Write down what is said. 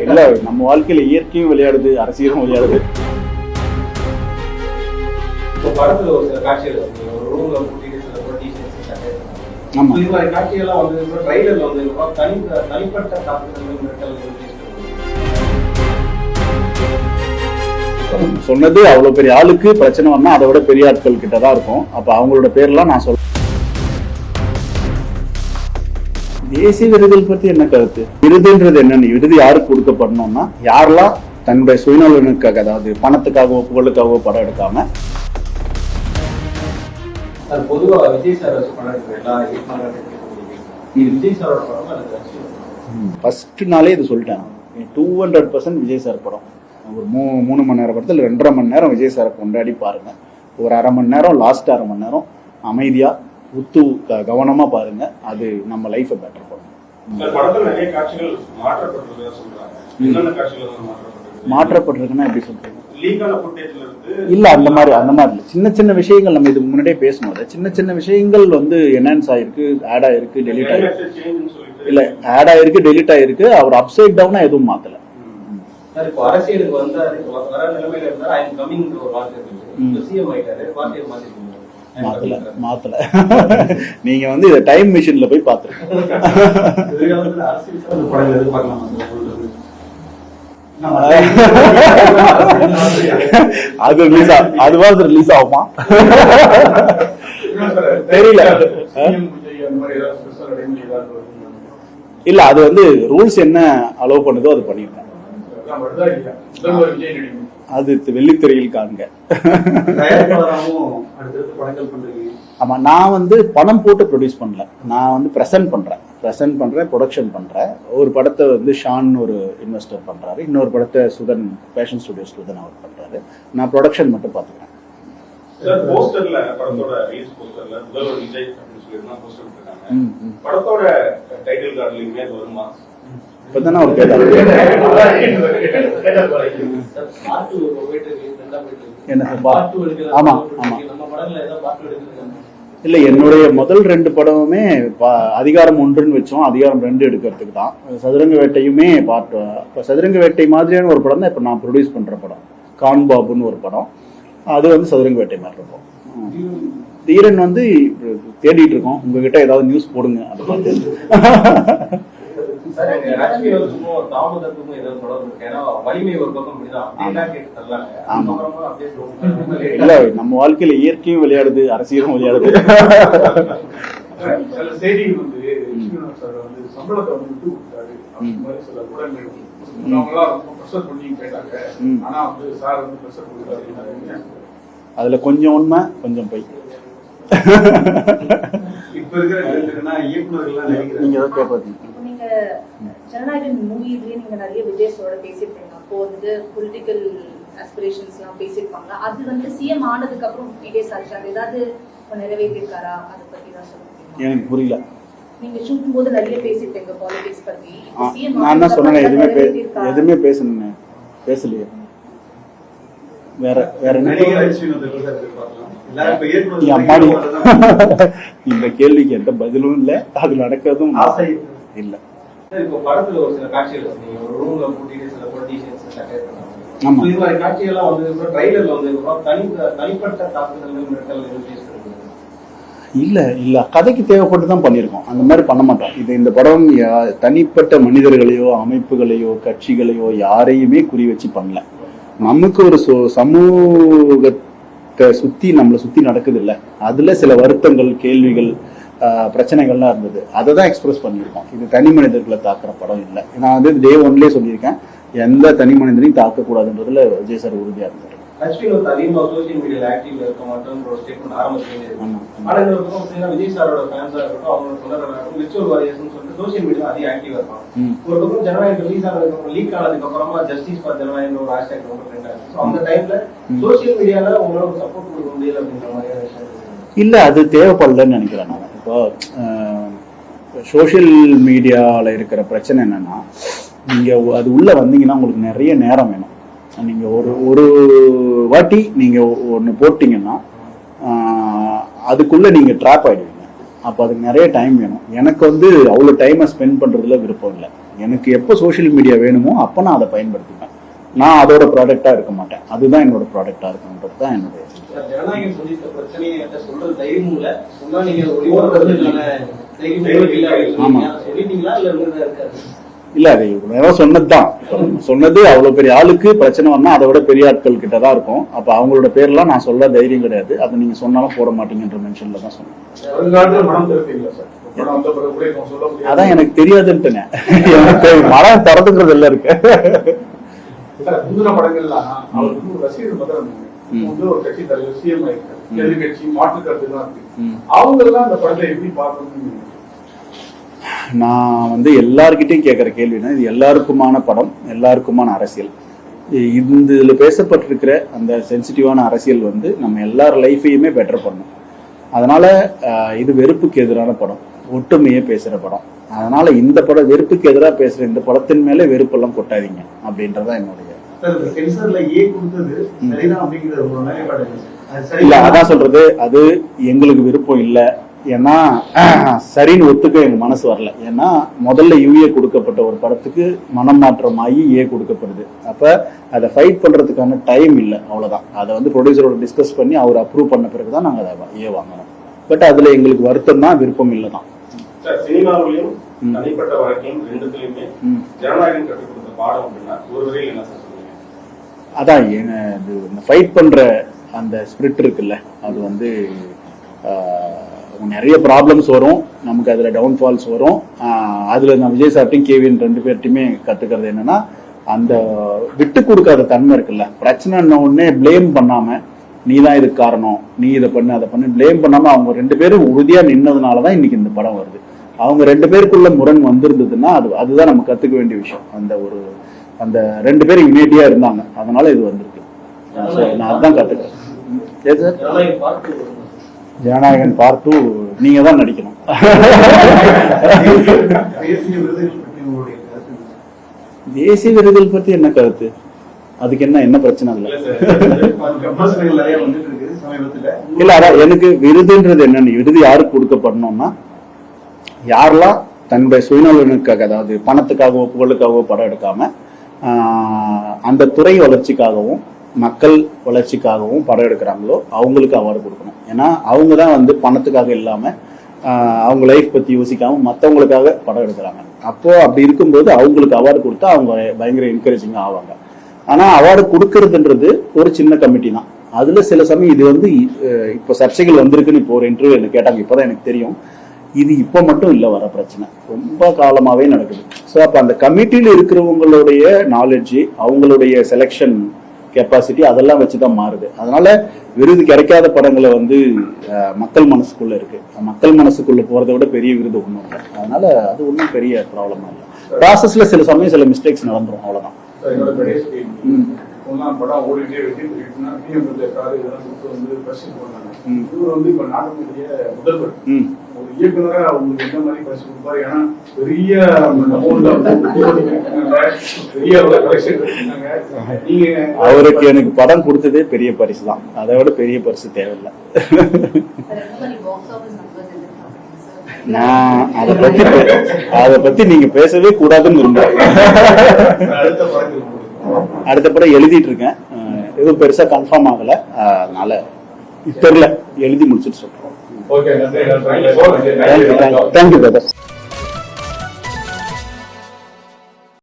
இல்ல நம்ம வாழ்க்கையில இயற்கையும் விளையாடுது, அரசியலும் விளையாடுது. படத்துல ஒரு சில காட்சிகள் ஒரு ரூம்ல கூட்டிட்டு சில காட்சிகள்லாம் வந்து ட்ரைலர்ல வந்து தனிப்பட்ட சொன்னது அவ்வளவு பெரிய ஆளுக்கு பிரச்சனை வந்தா அதை விட பெரிய ஆட்கள் கிட்டதான் இருக்கும். அப்ப அவங்களோட பேர்லாம் நான் சொல்றேன். தேசிய விருதுகள் பத்தி என்ன கருத்து? விருதுன்றது என்னன்னு, விருது யாருக்கு கொடுக்கப்படணும்னா யாரெல்லாம் தன்னுடைய சுயநலனுக்காக, அதாவது பணத்துக்காகவோ புகழுக்காகவோ படம் எடுக்காம. பொதுவா விஜய் சார் படம் விஜய் சாரோட படம் ஃபர்ஸ்ட் நாளே இது சொல்லிட்டேன். 200% விஜய் சார் படம். ஒரு 3 மணி நேரம் படத்தில் 2.5 மணி நேரம் விஜய் சாரை கொண்டாடி பாருங்க. ஒரு 1/2 மணி நேரம், லாஸ்ட் 1/2 மணி நேரம் அமைதியா உத்து கவனமா பாருங்க. அது நம்ம லைஃபை பெட்டர் பண்ணும். மாற்றப்பட்டிருக்குன்னா எப்படி சொல்றீங்க? இல்ல அந்த மாதிரி இல்ல. சின்ன சின்ன விஷயங்கள் நம்ம இதுக்கு முன்னாடியே பேசணும். சின்ன சின்ன விஷயங்கள் வந்து என்ஹான்ஸ் ஆயிருக்கு, ஆட் ஆயிருக்கு, டெலிட் ஆயிருக்கு. இல்ல ஆட் ஆயிருக்கு, டெலிட் ஆயிருக்கு. அவர் அப்சைட் டவுனா எதுவும் மாத்தல. அரசியலுக்கு வந்து வர நிலைமையில இருந்தா ஐ அம் கமிங் ஒரு வார்த்தை இருக்கு. சிஎம் ஆயிட்டாரு, வார்த்தையை மாத்தல. நீங்க வந்து இத டைம் மிஷின்ல போய் பாத்துருங்க. அது ரிலீஸ் ஆகுமா தெரியல. இல்ல அது வந்து ரூல்ஸ் என்ன அலோவ் பண்ணுதோ அது பண்ணிருக்கேன். அது வெள்ளித்திரையில் காண்க. ஆமா, நான் வந்து பணம் போட்டு ப்ரொடியூஸ் பண்ணல. நான் வந்து பிரசன்ட் பண்றேன், ப்ரொடக்ஷன் பண்றேன். ஒரு படத்தை வந்து ஷான் ஒரு இன்வெஸ்டர் பண்றாரு, இன்னொரு படத்தை சுதன் பேஷன் ஸ்டுடியோஸ் சுதன் அவர் பண்றாரு. நான் ப்ரொடக்ஷன் மட்டும் பாத்துக்கிறேன். இப்பதானே அவர் கேட்டாரு என்ன சார்? ஆமா ஆமா. இல்ல, என்னுடைய முதல் 2 படமுமே அதிகாரம் 1ன்னு வச்சோம், அதிகாரம் 2 எடுக்கிறதுக்கு தான். சதுரங்க வேட்டையுமே சதுரங்க வேட்டை மாதிரியான ஒரு படம் தான் இப்ப நான் ப்ரொடியூஸ் பண்ற படம். கான் பாபுன்னு ஒரு படம், அது வந்து சதுரங்க வேட்டை மாதிரி இருக்கும். தீரன் வந்து தேடிட்டு இருக்கோம். உங்ககிட்ட ஏதாவது நியூஸ் போடுங்க அதை பார்த்து. இல்ல நம்ம வாழ்க்கையில இயற்கையும் விளையாடுது, அரசியலும் விளையாடுது. அதுல கொஞ்சம் உண்மை, கொஞ்சம் போய். நீங்க ஜனநாயகன் மூவிலயே நீங்க நிறைய விஜய்ஸோட பேசிருப்பீங்க. அப்போ வந்து பொலிட்டிக்கல் ஆஸ்பிரேஷன்ஸ் எல்லாம் பேசிருப்பாங்க. அது வந்து சிஎம் ஆனதுக்கு அப்புறம் விஜய் சார் ஏதாவது நிறைவேற்றிருக்காரா? அதை பத்தி தான் சொல்லுங்க. எனக்கு புரியல. நீங்க ஷூட்டிங் போது நிறைய பேசிருப்பீங்க பாலிடிக்ஸ் பத்தி. நான் என்ன சொன்னேன்? எதுவுமே பேசலையே. வேற என்ன இந்த கேள்விக்கு எந்த பதிலும் இல்ல, அது நடக்கிறதும் இல்ல. இப்போ படத்துல ஒரு சில காட்சிகள் ஒரு ரூம்ல கூட்டிட்டு சில பொலிட்டிஷியன்ஸ் அட்டாக் பண்ணாங்க. இது மாதிரி காட்சிகள்லாம் வந்து ட்ரைலர்ல வந்து தனிப்பட்ட தாக்குதல்கள் இல்ல கதைக்கு தேவைப்பட்டு தான் பண்ணிருக்கோம். அந்த மாதிரி பண்ண மாட்டோம். இந்த படம் தனிப்பட்ட மனிதர்களையோ அமைப்புகளையோ கட்சிகளையோ யாரையுமே குறி வச்சு பண்ணல. நமக்கு ஒரு சமூகத்தை நம்மளை சுத்தி நடக்குது இல்ல, அதுல சில வருத்தங்கள், கேள்விகள், பிரச்சனைகள்லாம் இருந்தது. அதை தான் எக்ஸ்பிரஸ் பண்ணியிருக்கோம். இது தனி மனிதர்களை தாக்குற படம் இல்லை. நான் வந்து டே 1லயே சொல்லியிருக்கேன், எந்த தனி மனிதனையும் தாக்கக்கூடாதுன்றதுல விஜய் சார் உறுதியா இருந்தாரு. இல்ல, அது தேவைப்படலன்னு நினைக்கிறேன் நான். இப்போ சோசியல் மீடியாவில் இருக்கிற பிரச்சனை என்னன்னா, நீங்கள் அது உள்ளே வந்தீங்கன்னா உங்களுக்கு நிறைய நேரம் வேணும். நீங்கள் ஒரு வாட்டி நீங்கள் ஒன்று போட்டிங்கன்னா அதுக்குள்ளே நீங்கள் ட்ராப் ஆகிடுவீங்க. அப்போ அதுக்கு நிறைய டைம் வேணும். எனக்கு வந்து அவ்வளோ டைமை ஸ்பெண்ட் பண்ணுறதுல விருப்பம் இல்லை. எனக்கு எப்போ சோஷியல் மீடியா வேணுமோ அப்போ நான் அதை பயன்படுத்திப்பேன். நான் அதோட ப்ராடக்டாக இருக்க மாட்டேன். அதுதான் என்னோட ப்ராடக்டாக இருக்குன்றது தான் என்னுடைய. ஜனநாயகம் சந்தித்த பிரச்சனையை சொல்றது தைரியமும் இல்லை, சொன்னா நீங்க ஒளிபரப்புறதுக்கான தைரியம் சொல்லிட்டீங்களா இல்ல இருக்காது? இல்ல, அது நேரம் சொன்னதுதான். சொன்னது அவ்வளவு பெரிய ஆளுக்கு பிரச்சனை வந்தா அதை விட பெரிய ஆட்கள் கிட்டதான் இருக்கும். அப்ப அவங்களோட பேர்லாம் நான் சொல்ல தைரியம் கிடையாது. அதை நீங்க சொன்னாலும் போட மாட்டீங்கன்ற மென்ஷன்ல தான் சொன்னேன். அதான் எனக்கு தெரியாதுன்ட்டுங்க. எனக்கு மரம் திறந்துக்கிறது எல்லாம் இருக்கு. படங்கள்லாம் அவருக்கு ரசிகர் வந்து ஒரு கட்சி தலைவர் சிஎம் எதிர்கட்சி மாற்று கருத்து தான் இருக்கு. அவங்க எல்லாம் அந்த படத்தை எப்படி பார்க்கணும்? நான் வந்து எல்லார்கிட்டையும் கேட்குற கேள்வினா, இது எல்லாருக்குமான படம், எல்லாருக்குமான அரசியல். இதுல பேசப்பட்டிருக்கிற அந்த சென்சிட்டிவான அரசியல் வந்து நம்ம எல்லார் லைஃபையுமே பெட்டர் பண்ணும். அதனால இது வெறுப்புக்கு எதிரான படம், ஒற்றுமையே பேசுற படம். அதனால இந்த படம் வெறுப்புக்கு எதிராக பேசுற இந்த படத்தின் மேல வெறுப்பெல்லாம் கொட்டாதீங்க அப்படின்றதான் என்னுடைய. இல்ல, அதான் சொல்றது, அது எங்களுக்கு விருப்பம் இல்லை. ஏன்னா சரின்னு ஒத்துக்க எங்க மனசு வரல. ஏன்னா முதல்ல யூஏ கொடுக்கப்பட்ட ஒரு படத்துக்கு மனம் மாற்றம் ஆகி ஏ கொடுக்கப்படுது. அப்ப அதை ஃபைட் பண்றதுக்கான டைம் இல்லை, அவ்வளவுதான். அதை வந்து ப்ரொடியூசரோட டிஸ்கஸ் பண்ணி அவர் அப்ரூவ் பண்ண பிறகுதான் நாங்க அதை ஏ வாங்கணும். பட் அதுல எங்களுக்கு வருத்தம் தான், விருப்பம் இல்லை தான். சினிமாவிலையும் தனிப்பட்ட வாழ்க்கையும் ரெண்டுத்துலயுமே ஜனநாயகம் கற்றுக் கொடுத்த பாடம் அப்படின்னா ஒரு வரையில் என்ன சொல்றீங்க? அதான் இந்த ஃபைட் பண்ற அந்த ஸ்பிரிட் இருக்குல்ல, அது வந்து நிறைய ப்ராப்ளம்ஸ் வரும், நமக்கு அதுல டவுன்ஃபால்ஸ் வரும். அதுல நான் விஜய் சார்ட்டையும் கேவின் ரெண்டு பேர்ட்டையுமே கத்துக்கிறது என்னன்னா, அந்த விட்டு கொடுக்காத தன்மை இருக்குல்ல. பிரச்சனை உடனே பிளேம் பண்ணாம, நீ தான் இதுக்கு காரணம், நீ இதை பண்ணு அதை பண்ணு, பிளேம் பண்ணாம அவங்க ரெண்டு பேரும் உறுதியா நின்னதுனாலதான் இன்னைக்கு இந்த படம் வருது. அவங்க ரெண்டு பேருக்குள்ள முரண் வந்திருந்ததுன்னா அதுதான் நம்ம கத்துக்க வேண்டிய விஷயம். அந்த ரெண்டு பேரும் யுனைட்டியா இருந்தாங்க, அதனால இது வந்திருக்கு. நான் அதுதான் கத்துக்கிறேன். ஜனநாயகன் பார்ட் 2 நீங்க தான் நடிக்கணும். தேசிய விருதுகள் பத்தி என்ன கருத்து? அதுக்கு என்ன பிரச்சனை இல்லை. இல்ல, அதான் எனக்கு விருதுன்றது என்னன்னு, விருது யாருக்கு கொடுக்கப்படணும்னா, யாரெல்லாம் தன்னுடைய சுயநலனுக்காக, அதாவது பணத்துக்காகவோ புகழுக்காகவோ படம் எடுக்காம அந்த துறை வளர்ச்சிக்காகவும் மக்கள் வளர்ச்சிக்காகவும் படம் எடுக்கிறாங்களோ அவங்களுக்கு அவார்டு கொடுக்கணும். ஏன்னா அவங்க தான் வந்து பணத்துக்காக இல்லாம அவங்க லைஃப் பத்தி யோசிக்காம மற்றவங்களுக்காக படம் எடுக்கிறாங்க. அப்போ அப்படி இருக்கும்போது அவங்களுக்கு அவார்டு கொடுத்தா அவங்க பயங்கர என்கரேஜிங்கா ஆவாங்க. ஆனா அவார்டு கொடுக்கறதுன்றது ஒரு சின்ன கமிட்டி தான். அதுல சில சமயம் இது வந்து இப்போ சர்ச்சைகள் வந்திருக்குன்னு இப்போ ஒரு இன்டர்வியூ என்ன கேட்டாங்க, இப்பதான் எனக்கு தெரியும். இது இப்ப மட்டும் இல்ல, வர பிரச்சனை ரொம்ப காலமாவே நடக்குது. ஸோ அப்ப அந்த கமிட்டியில இருக்கிறவங்களுடைய நாலேஜ், அவங்களுடைய செலெக்ஷன் கெப்பாசிட்டி அதெல்லாம் வச்சுதான் மாறுது. அதனால விருது கிடைக்காத படங்களை வந்து மக்கள் மனசுக்குள்ள இருக்கு. மக்கள் மனசுக்குள்ள போறதை விட பெரிய விருது ஒண்ணும் இல்லை. அதனால அது ஒன்றும் பெரிய ப்ராப்ளமா இல்லை. ப்ராசஸ்ல சில சமயம் சில மிஸ்டேக்ஸ் நடந்துரும், அவ்வளவுதான். படம் ஓடிட்டே இவர் வந்து இப்ப நாட்டினுடைய முதல்வர் ஒரு இயக்குனரா அவங்களுக்கு என்ன மாதிரி பரிசு கொடுப்பாரு? ஏன்னா பெரிய அவருக்கு எனக்கு படம் கொடுத்ததே பெரிய பரிசு தான். அதை விட பெரிய பரிசு தேவையில்லை. நான் அதை பத்தி நீங்க பேசவே கூடாதுன்னு விரும்புறேன். அடுத்த படம் எழுதிட்டு இருக்கேன், எதுவும் பெருசா கன்ஃபார்ம் ஆகல, அதனால தெரியல, எழுதி முடிச்சுட்டு சொல்றேன். Okay, thank you brother.